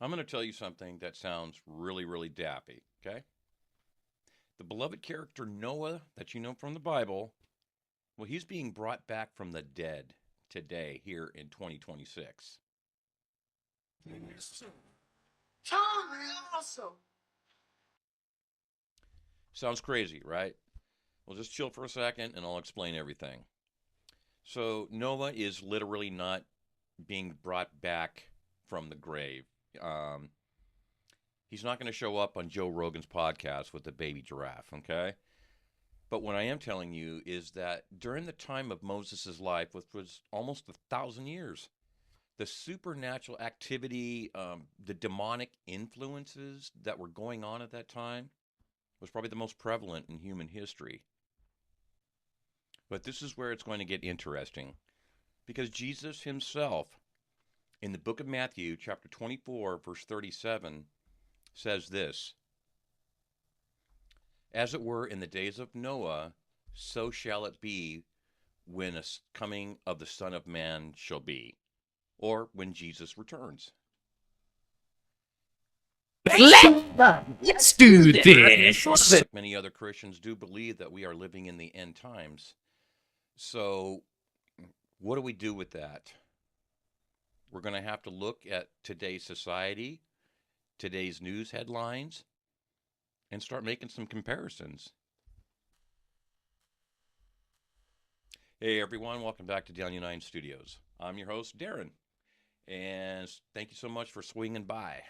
I'm going to tell you something that sounds really, really daffy, okay? The beloved character Noah that you know from the Bible, well, he's being brought back from the dead today here in 2026. Sounds crazy, right? Well, just chill for a second and I'll explain everything. So, Noah is literally not being brought back from the grave. Um, he's not going to show up on Joe Rogan's podcast with the baby giraffe, okay? But what I am telling you is that during the time of Moses' life, which was almost 1,000 years, the supernatural activity, the demonic influences that were going on at that time was probably the most prevalent in human history. But this is where it's going to get interesting because Jesus himself, in the book of Matthew, chapter 24, verse 37, says this: As it were in the days of Noah, so shall it be when a coming of the Son of Man shall be, or when Jesus returns. Let's do this. Like many other Christians do believe that we are living in the end times. So, what do we do with that? We're going to have to look at today's society, today's news headlines, and start making some comparisons. Hey everyone, welcome back to Down United Studios. I'm your host, Darren, and thank you so much for swinging by.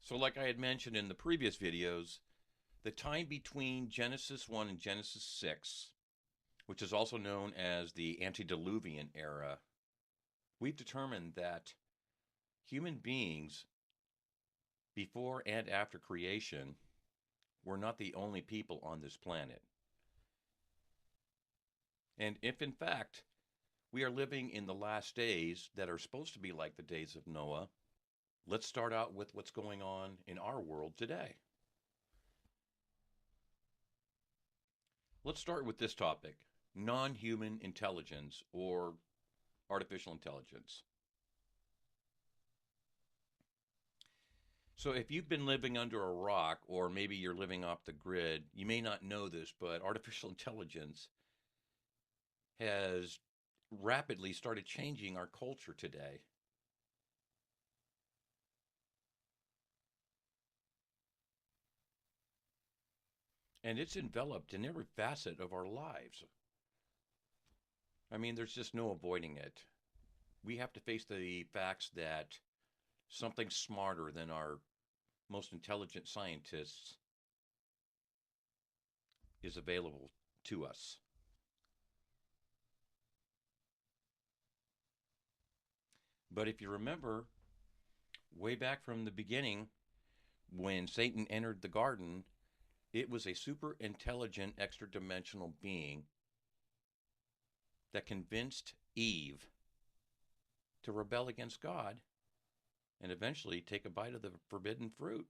So, like I had mentioned in the previous videos, the time between Genesis 1 and Genesis 6, which is also known as the antediluvian era, we've determined that human beings, before and after creation, were not the only people on this planet. And if in fact we are living in the last days that are supposed to be like the days of Noah, let's start out with what's going on in our world today. Let's start with this topic: non human intelligence or artificial intelligence. So, if you've been living under a rock, or maybe you're living off the grid, you may not know this, but artificial intelligence has rapidly started changing our culture today. And it's enveloped in every facet of our lives. I mean, there's just no avoiding it. We have to face the facts that something smarter than our most intelligent scientists is available to us. But if you remember, way back from the beginning, when Satan entered the garden, it was a super intelligent, extra dimensional being that convinced Eve to rebel against God and eventually take a bite of the forbidden fruit.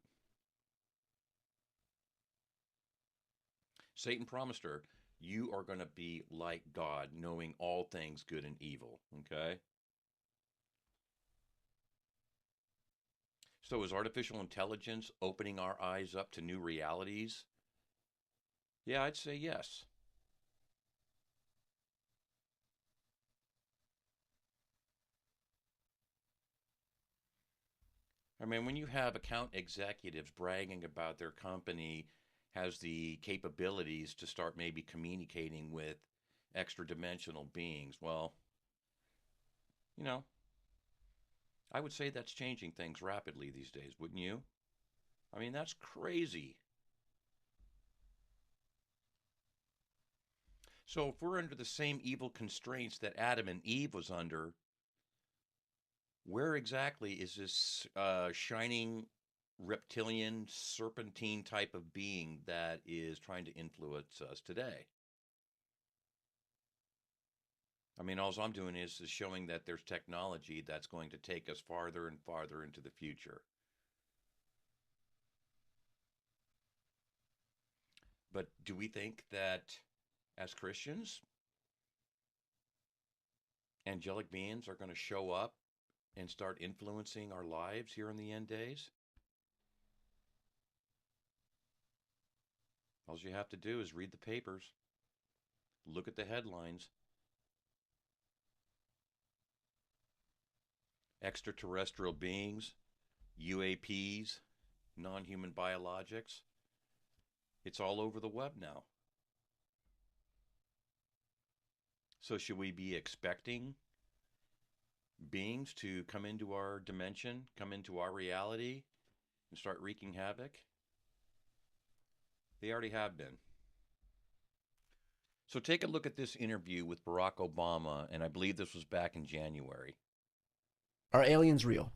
Satan promised her, "You are going to be like God, knowing all things good and evil." Okay? So is artificial intelligence opening our eyes up to new realities? Yeah, I'd say yes. I mean, when you have account executives bragging about their company has the capabilities to start maybe communicating with extra dimensional beings, well, you know, I would say that's changing things rapidly these days, wouldn't you? I mean, that's crazy. So if we're under the same evil constraints that Adam and Eve was under, where exactly is this shining reptilian serpentine type of being that is trying to influence us today? I mean, all I'm doing is showing that there's technology that's going to take us farther and farther into the future. But do we think that as Christians, angelic beings are going to show up and start influencing our lives here in the end days? All you have to do is read the papers, look at the headlines. Extraterrestrial beings, UAPs, non-human biologics. It's all over the web now. So should we be expecting beings to come into our dimension, come into our reality, and start wreaking havoc? They already have been. So take a look at this interview with Barack Obama, and I believe this was back in January. Are aliens real?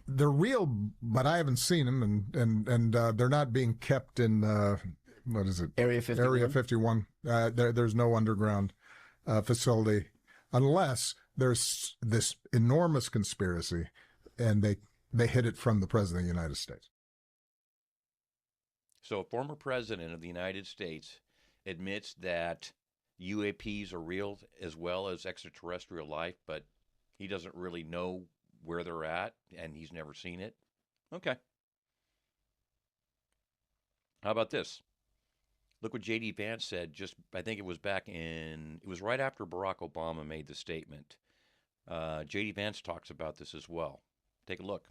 They're real, but I haven't seen them, and they're not being kept in what is it? Area 51? Area 51. There's no underground facility unless there's this enormous conspiracy, and they hid it from the President of the United States. So a former president of the United States admits that UAPs are real as well as extraterrestrial life, but he doesn't really know where they're at, and he's never seen it. Okay. How about this? Look what J.D. Vance said I think it was it was right after Barack Obama made the statement. J.D. Vance talks about this as well. Take a look.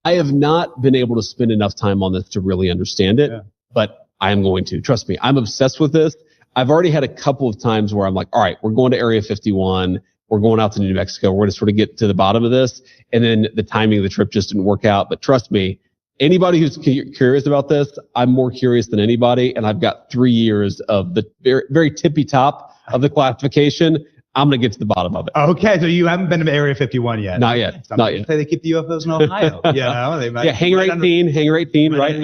I have not been able to spend enough time on this to really understand it, but I am going to. Trust me, I'm obsessed with this. I've already had a couple of times where I'm like, all right, we're going to Area 51. We're going out to New Mexico. We're going to sort of get to the bottom of this. And then the timing of the trip just didn't work out. But trust me, anybody who's curious about this, I'm more curious than anybody. And I've got 3 years of the very, very tippy top of the classification. I'm going to get to the bottom of it. Okay, so you haven't been to Area 51 yet? Not yet. Not yet. Say they keep the UFOs in Ohio. They might, yeah, Hangar 18, right?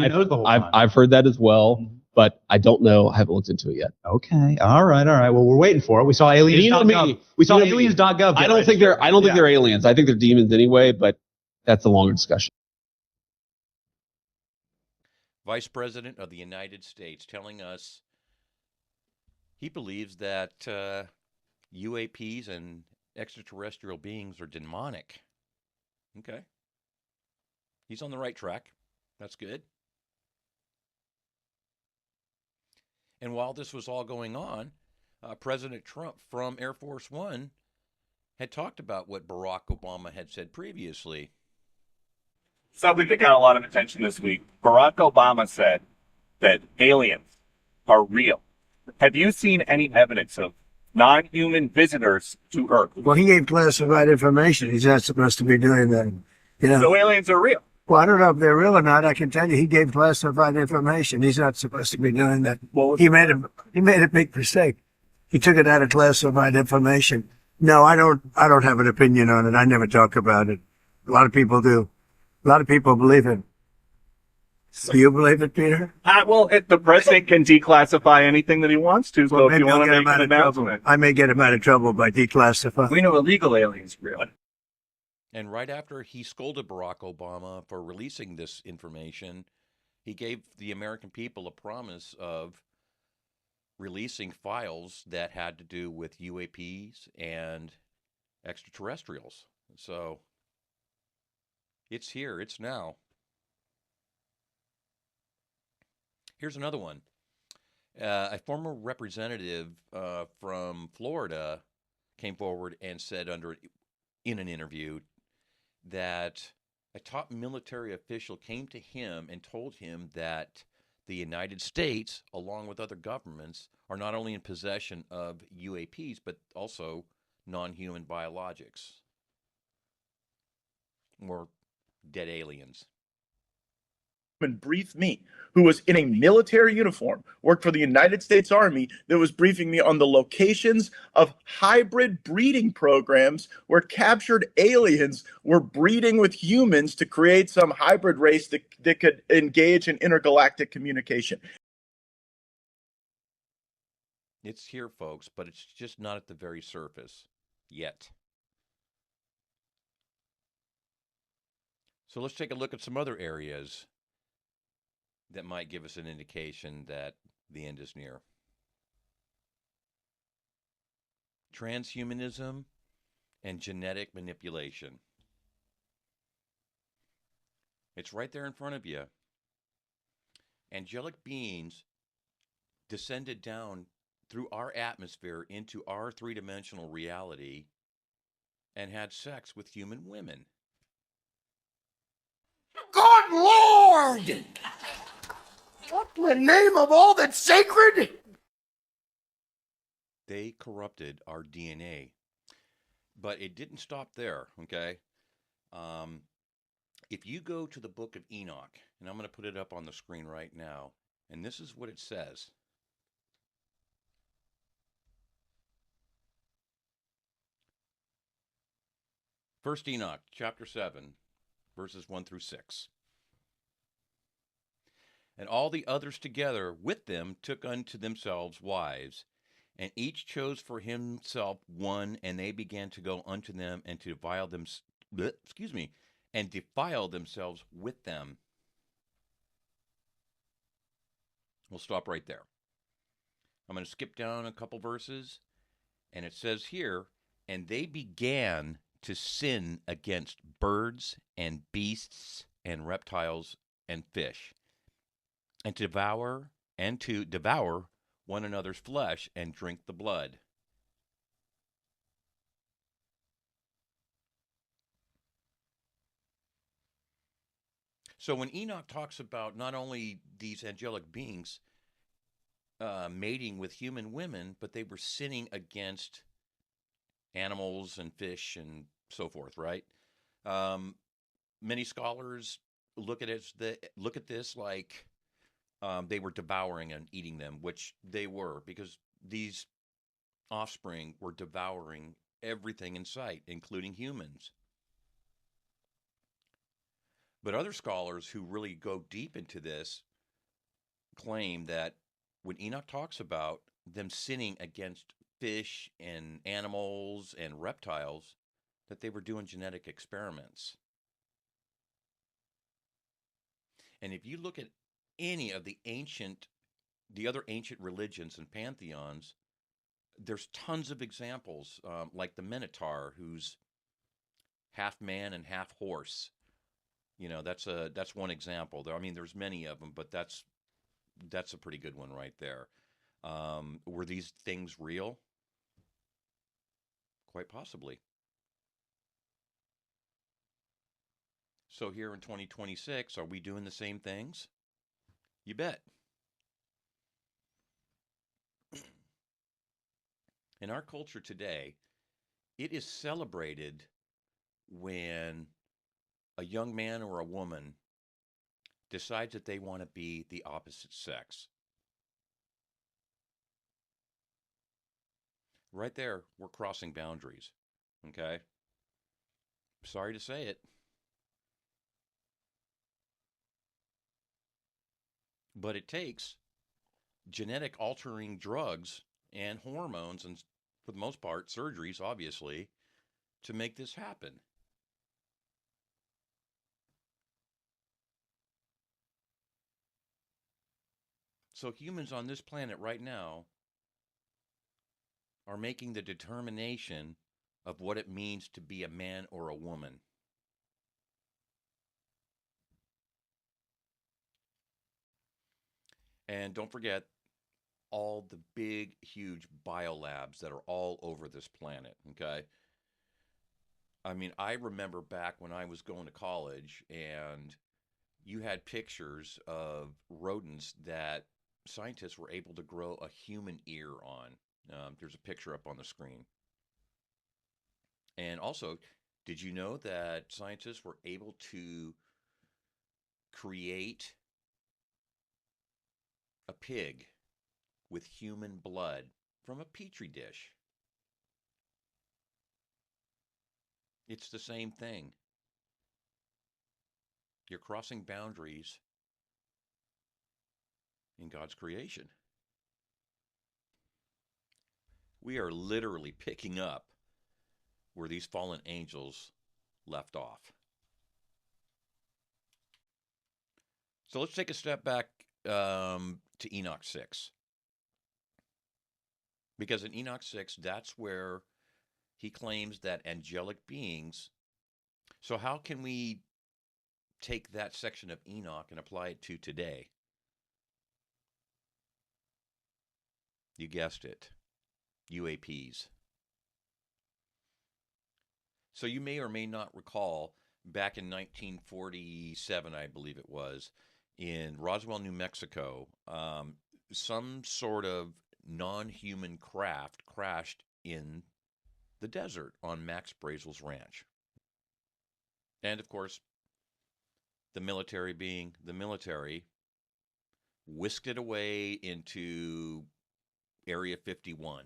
I've heard that as well, but I don't know. I haven't looked into it yet. Okay, all right. Well, we're waiting for it. We saw aliens.gov. We saw aliens.gov. I don't think they're aliens. I think they're demons anyway, but that's a longer discussion. Vice President of the United States telling us he believes that UAPs and extraterrestrial beings are demonic. Okay. He's on the right track. That's good. And while this was all going on, President Trump from Air Force One had talked about what Barack Obama had said previously. Something that got a lot of attention this week. Barack Obama said that aliens are real. Have you seen any evidence of non-human visitors to Earth? Well, he gave classified information. He's not supposed to be doing that. So aliens are real. Well, I don't know if they're real or not. I can tell you, he gave classified information. He's not supposed to be doing that. He made a big mistake. He took it out of classified information. No, I don't have an opinion on it. I never talk about it. A lot of people do. A lot of people believe it. Do you believe it, Peter? The president can declassify anything that he wants to. So if you want to make an announcement, I may get him out of trouble by declassifying. We know illegal aliens are real. And right after he scolded Barack Obama for releasing this information, he gave the American people a promise of releasing files that had to do with UAPs and extraterrestrials. So it's here, it's now. Here's another one. A former representative from Florida came forward and said in an interview that a top military official came to him and told him that the United States, along with other governments, are not only in possession of UAPs, but also non-human biologics, or dead aliens. And briefed me, who was in a military uniform, worked for the United States Army, that was briefing me on the locations of hybrid breeding programs where captured aliens were breeding with humans to create some hybrid race that could engage in intergalactic communication. It's here, folks, but it's just not at the very surface yet. So let's take a look at some other areas that might give us an indication that the end is near. Transhumanism and genetic manipulation. It's right there in front of you. Angelic beings descended down through our atmosphere into our three-dimensional reality and had sex with human women. Good Lord! What in the name of all that's sacred? They corrupted our DNA. But it didn't stop there, okay? If you go to the book of Enoch, and I'm going to put it up on the screen right now, and this is what it says. First Enoch, chapter 7, verses 1 through 6. And all the others together with them took unto themselves wives, and each chose for himself one, and they began to go unto them and to defile them, and defile themselves with them. We'll stop right there. I'm going to skip down a couple verses, and it says here, and they began to sin against birds and beasts and reptiles and fish, and to devour one another's flesh and drink the blood. So when Enoch talks about not only these angelic beings mating with human women, but they were sinning against animals and fish and so forth, right? Many scholars look at this like they were devouring and eating them, which they were, because these offspring were devouring everything in sight, including humans. But other scholars who really go deep into this claim that when Enoch talks about them sinning against fish and animals and reptiles, that they were doing genetic experiments. And if you look at any of the other ancient religions and pantheons, there's tons of examples, like the Minotaur, who's half man and half horse. You know, that's one example. I mean, there's many of them, but that's a pretty good one right there. Were these things real? Quite possibly. So here in 2026, are we doing the same things? You bet. In our culture today, it is celebrated when a young man or a woman decides that they want to be the opposite sex. Right there, we're crossing boundaries, okay? Sorry to say it. But it takes genetic altering drugs and hormones, and for the most part, surgeries, obviously, to make this happen. So humans on this planet right now are making the determination of what it means to be a man or a woman. And don't forget all the big, huge biolabs that are all over this planet, okay? I mean, I remember back when I was going to college and you had pictures of rodents that scientists were able to grow a human ear on. There's a picture up on the screen. And also, did you know that scientists were able to create a pig with human blood from a petri dish? It's the same thing. You're crossing boundaries in God's creation. We are literally picking up where these fallen angels left off. So let's take a step back to Enoch 6. Because in Enoch 6, that's where he claims that angelic beings. So how can we take that section of Enoch and apply it to today? You guessed it, UAPs. So you may or may not recall back in 1947, I believe it was, in Roswell, New Mexico, some sort of non-human craft crashed in the desert on Max Brazel's ranch. And of course, the military being the military, whisked it away into Area 51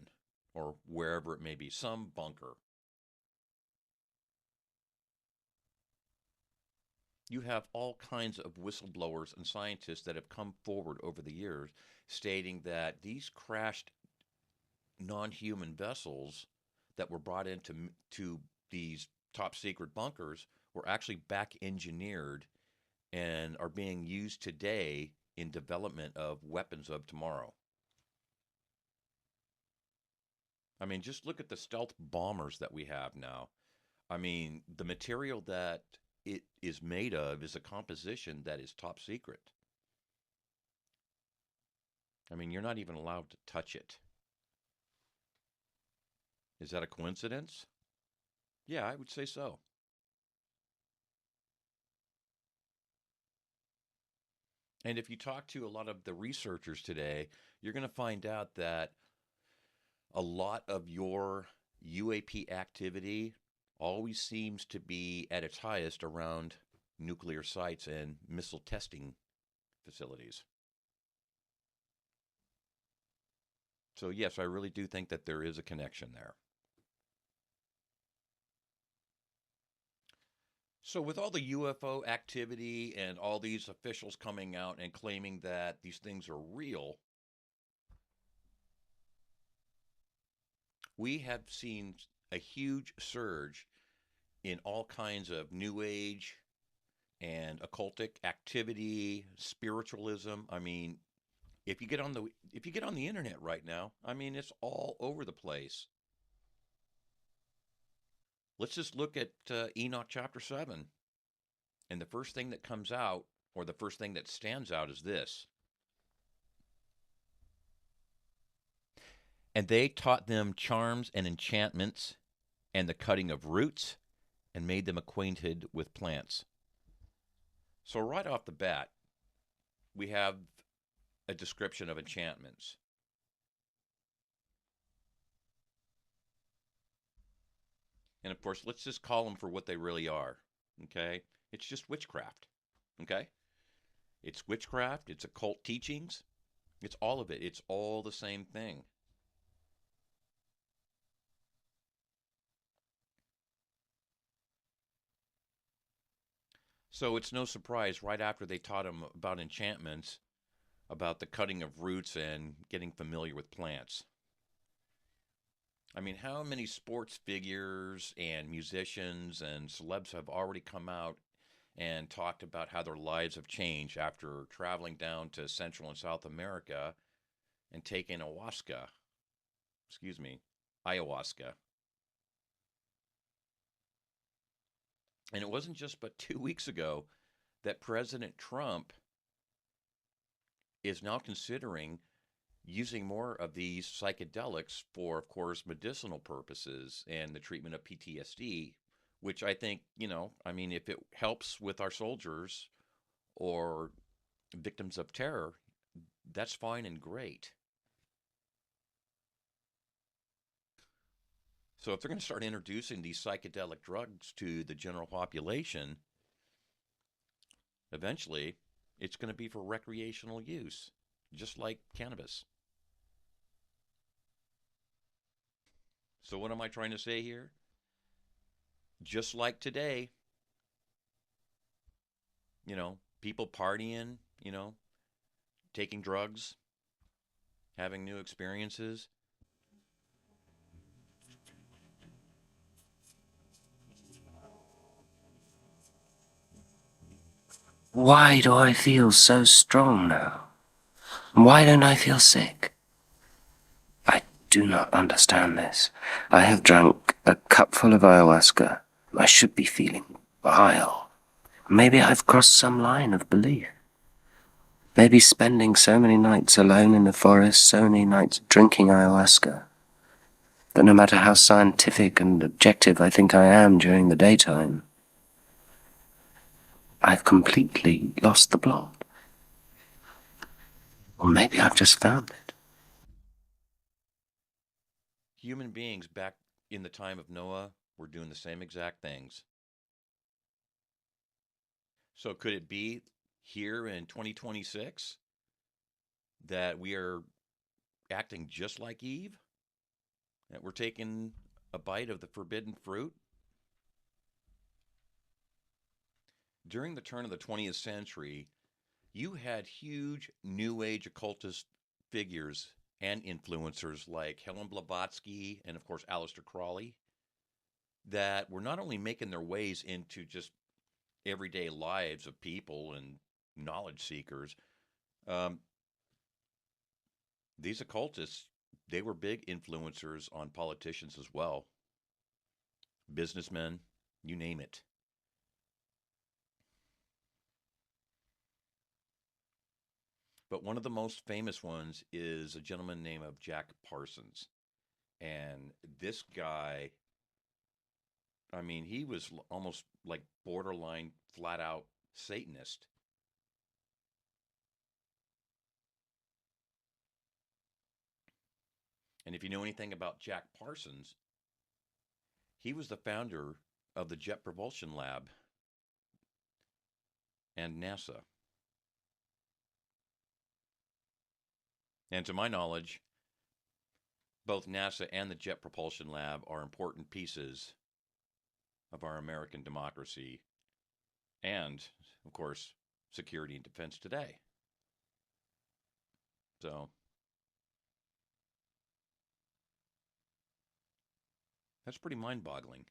or wherever it may be, some bunker. You have all kinds of whistleblowers and scientists that have come forward over the years stating that these crashed non-human vessels that were brought into these top secret bunkers were actually back engineered and are being used today in development of weapons of tomorrow. I mean, just look at the stealth bombers that we have now. I mean, the material that it is made of is a composition that is top secret. I mean, you're not even allowed to touch it. Is that a coincidence? Yeah, I would say so. And if you talk to a lot of the researchers today, you're going to find out that a lot of your UAP activity always seems to be at its highest around nuclear sites and missile testing facilities. So yes, I really do think that there is a connection there. So with all the UFO activity and all these officials coming out and claiming that these things are real, we have seen a huge surge in all kinds of New Age and occultic activity, spiritualism. I mean, if you get on the internet right now, I mean, it's all over the place. Let's just look at Enoch chapter 7. And the first thing that comes out, or the first thing that stands out, is this. And they taught them charms and enchantments and the cutting of roots and made them acquainted with plants. So right off the bat, we have a description of enchantments. And of course, let's just call them for what they really are, okay? It's just witchcraft, okay? It's witchcraft, it's occult teachings, it's all of it. It's all the same thing. So it's no surprise right after they taught them about enchantments, about the cutting of roots and getting familiar with plants. I mean, how many sports figures and musicians and celebs have already come out and talked about how their lives have changed after traveling down to Central and South America and taking ayahuasca? And it wasn't just but 2 weeks ago that President Trump is now considering using more of these psychedelics for, of course, medicinal purposes and the treatment of PTSD, which I think, I mean, if it helps with our soldiers or victims of terror, that's fine and great. So if they're going to start introducing these psychedelic drugs to the general population, eventually it's going to be for recreational use, just like cannabis. So what am I trying to say here? Just like today, people partying, taking drugs, having new experiences. Why do I feel so strong now? Why don't I feel sick? I do not understand this. I have drunk a cupful of ayahuasca. I should be feeling vile. Maybe I've crossed some line of belief. Maybe spending so many nights alone in the forest, so many nights drinking ayahuasca, that no matter how scientific and objective I think I am during the daytime, I've completely lost the plot. Or maybe I've just found it. Human beings back in the time of Noah were doing the same exact things. So could it be here in 2026 that we are acting just like Eve? That we're taking a bite of the forbidden fruit? During the turn of the 20th century, you had huge New Age occultist figures and influencers like Helen Blavatsky and, of course, Aleister Crowley that were not only making their ways into just everyday lives of people and knowledge seekers. These occultists, they were big influencers on politicians as well, businessmen, you name it. But one of the most famous ones is a gentleman named of Jack Parsons. And this guy, I mean, he was almost like borderline flat out Satanist. And if you know anything about Jack Parsons, he was the founder of the Jet Propulsion Lab and NASA. And to my knowledge, both NASA and the Jet Propulsion Lab are important pieces of our American democracy and, of course, security and defense today. So, that's pretty mind-boggling.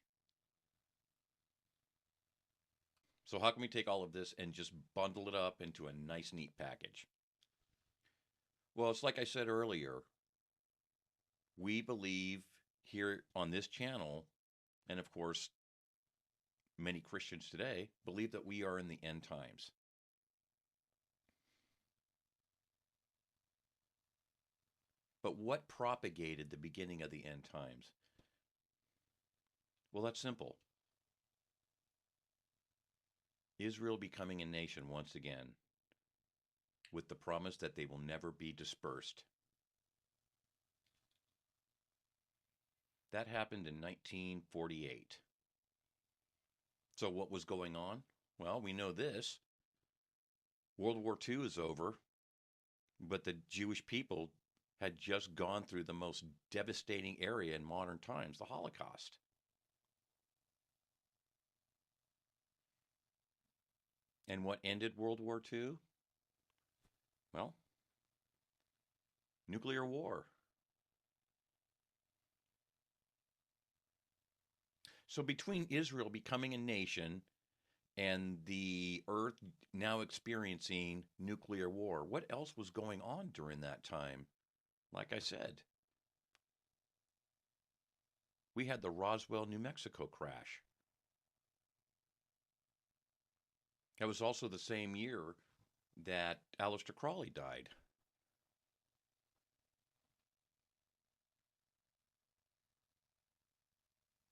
So how can we take all of this and just bundle it up into a nice, neat package? Well, it's like I said earlier. We believe here on this channel, and of course, many Christians today believe that we are in the end times. But what propagated the beginning of the end times? Well, that's simple. Israel becoming a nation once again, with the promise that they will never be dispersed. That happened in 1948. So what was going on? Well, we know this. World War II is over, but the Jewish people had just gone through the most devastating area in modern times, the Holocaust. And what ended World War II? Well, nuclear war. So between Israel becoming a nation and the earth now experiencing nuclear war, what else was going on during that time? Like I said, we had the Roswell, New Mexico crash. It was also the same year that Aleister Crowley died.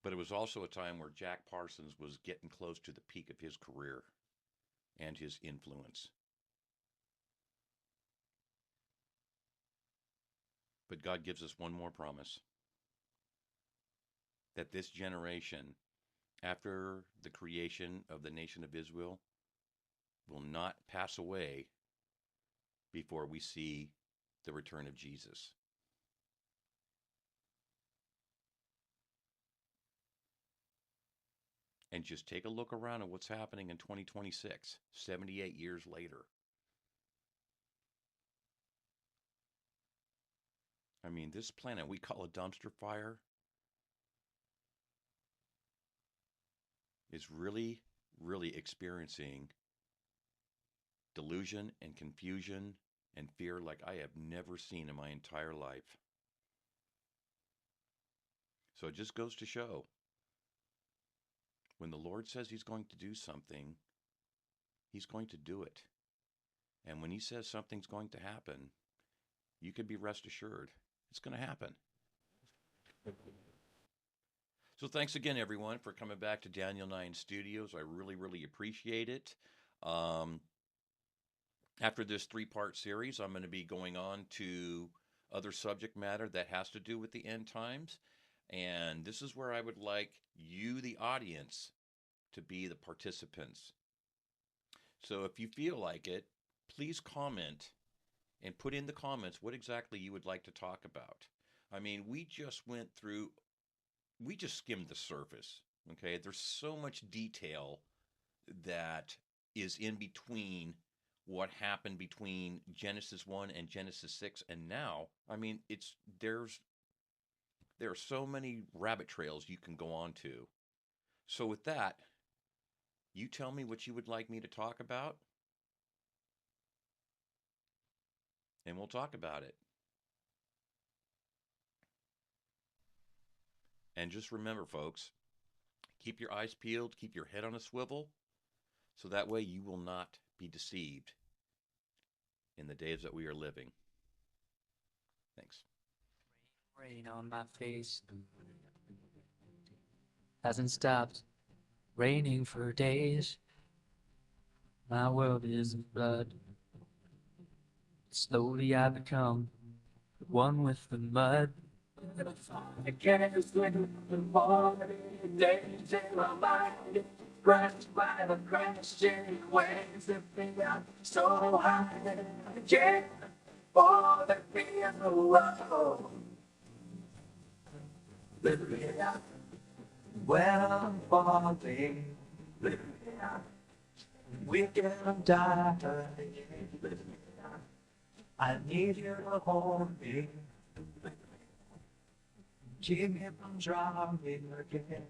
But it was also a time where Jack Parsons was getting close to the peak of his career and his influence. But God gives us one more promise, that this generation, after the creation of the nation of Israel, will not pass away before we see the return of Jesus. And just take a look around at what's happening in 2026, 78 years later. I mean, this planet we call a dumpster fire is really, really experiencing delusion and confusion and fear like I have never seen in my entire life. So it just goes to show, when the Lord says he's going to do something, he's going to do it. And when he says something's going to happen, you can be rest assured it's going to happen. So thanks again, everyone, for coming back to Daniel 9 Studios. I really, really appreciate it. After this 3-part series, I'm going to be going on to other subject matter that has to do with the end times. And this is where I would like you, the audience, to be the participants. So if you feel like it, please comment and put in the comments what exactly you would like to talk about. I mean, we just skimmed the surface, okay? There's so much detail that is in between what happened between Genesis 1 and Genesis 6 and now. I mean, there are so many rabbit trails you can go on to. So with that, you tell me what you would like me to talk about, and we'll talk about it. And just remember, folks, keep your eyes peeled, keep your head on a swivel, so that way you will not be deceived in the days that we are living. Thanks. Rain on my face hasn't stopped raining for days. My world is in blood. Slowly I become one with the mud. I can't swim the morning days in my mind, crushed by the crashing waves that bring out so high. I can't fall the feel. Lift me up when I'm falling. Lift me up when I'm dying. Lift me up. I need you to hold me. Keep me from drowning again.